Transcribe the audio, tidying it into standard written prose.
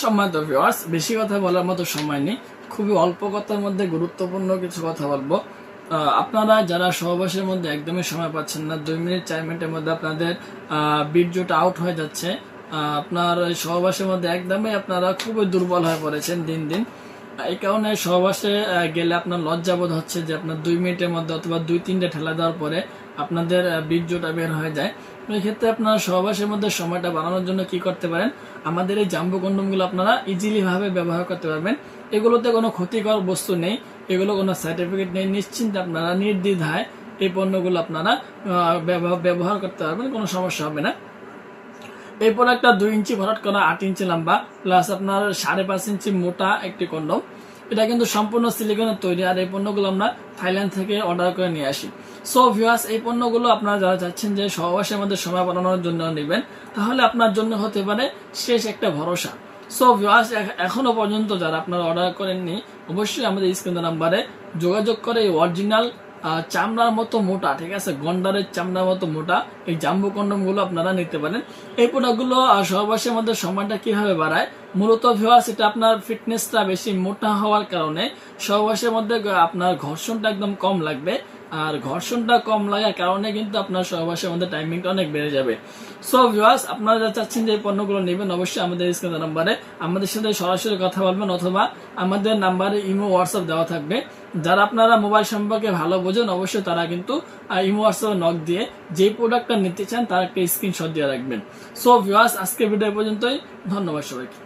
সম্মানিত ভিউয়ার্স, বেশি কথা বলার মতো সময় নেই, খুবই অল্প কথার মধ্যে গুরুত্বপূর্ণ কিছু কথা বলবো। আপনারা যারা সহবাসের মধ্যে একদমই সময় পাচ্ছেন না, 2 মিনিট 4 মিনিটের মধ্যে আপনাদের বীর্যটা আউট হয়ে যাচ্ছে, আপনার সহবাসের মধ্যে একদমই আপনারা খুবই দুর্বল হয়ে পড়েছেন দিন দিন। এই কারণে সহবাসে গেলে আপনার লজ্জাবোধ হচ্ছে যে আপনার 2 মিনিটের মধ্যে অথবা 2-3টে ঠেলা দেওয়ার পরে আপনাদের বীর্যটা বের হয়ে যায়। এই ক্ষেত্রে আপনারা সহবাসের মধ্যে সময়টা বাড়ানোর জন্য কি করতে পারেন, আমাদের এই জাম্বো কন্ডোমগুলো আপনারা ইজিলি ভাবে ব্যবহার করতে পারবেন। এগুলোতে কোনো ক্ষতিকর বস্তু নেই, এগুলো কোনো সার্টিফিকেট নেই, নিশ্চিন্তে আপনারা নির্দ্বিধায় এই পণ্যগুলো আপনারা ব্যবহার করতে পারবেন, কোনো সমস্যা হবে না। এই প্রোডাক্টটা 2 ইঞ্চি ভরাট করা, 8 ইঞ্চি লম্বা, প্লাস আপনার 5.5 ইঞ্চি মোটা একটি কন্ডোম। এটা কিন্তু সম্পূর্ণ সিলিকনের তৈরি, আর এই পণ্যগুলো আমরা থাইল্যান্ড থেকে অর্ডার করে নিয়ে আসি। সো ভিউয়ার্স, এই পণ্যগুলো আপনারা যারা চাচ্ছেন যে সহবাসের মধ্যে সময় বাড়ানোর জন্য নেবেন, তাহলে আপনার জন্য হতে পারে শেষ একটা ভরসা। সো ভিউয়ার্স, এখনো পর্যন্ত যারা আপনারা অর্ডার করেননি, অবশ্যই আমাদের স্ক্রিন নাম্বারে যোগাযোগ করে এই অরিজিনাল চামড়ার মতো মোটা, ঠিক আছে, গন্ডারের চামড়ার মতো মোটা এই জাম্বো কন্ডোম গুলো আপনারা নিতে পারেন। এই প্রোডাক্টগুলো সহবাসের মধ্যে সময়টা কিভাবে বাড়ায়, মূলত ভিউয়ার্স এটা আপনার ফিটনেসটা বেশি মোটা হওয়ার কারণে সহবাসের মধ্যে আপনার ঘর্ষণটা একদম কম লাগবে, আর ঘর্ষণটা কম লাগার কারণে কিন্তু আপনার সহবাসের মধ্যে টাইমিংটা অনেক বেড়ে যাবে। সো ভিউয়ার্স, আপনারা যা চাচ্ছেন যে এই পণ্যগুলো নেবেন, অবশ্যই আমাদের স্ক্রিন নাম্বারে আমাদের সাথে সরাসরি কথা বলবেন, অথবা আমাদের নাম্বারে ইমো হোয়াটসঅ্যাপ দেওয়া থাকবে। যারা আপনারা মোবাইল সম্পর্কে ভালো বোঝেন, অবশ্যই তারা কিন্তু ইমো হোয়াটসঅ্যাপে নক দিয়ে যে প্রোডাক্টটা নিতে চান তার একটা স্ক্রিনশট দিয়ে রাখবেন। সো ভিউয়ার্স, আজকে ভিডিও পর্যন্তই, ধন্যবাদ সবাইকে।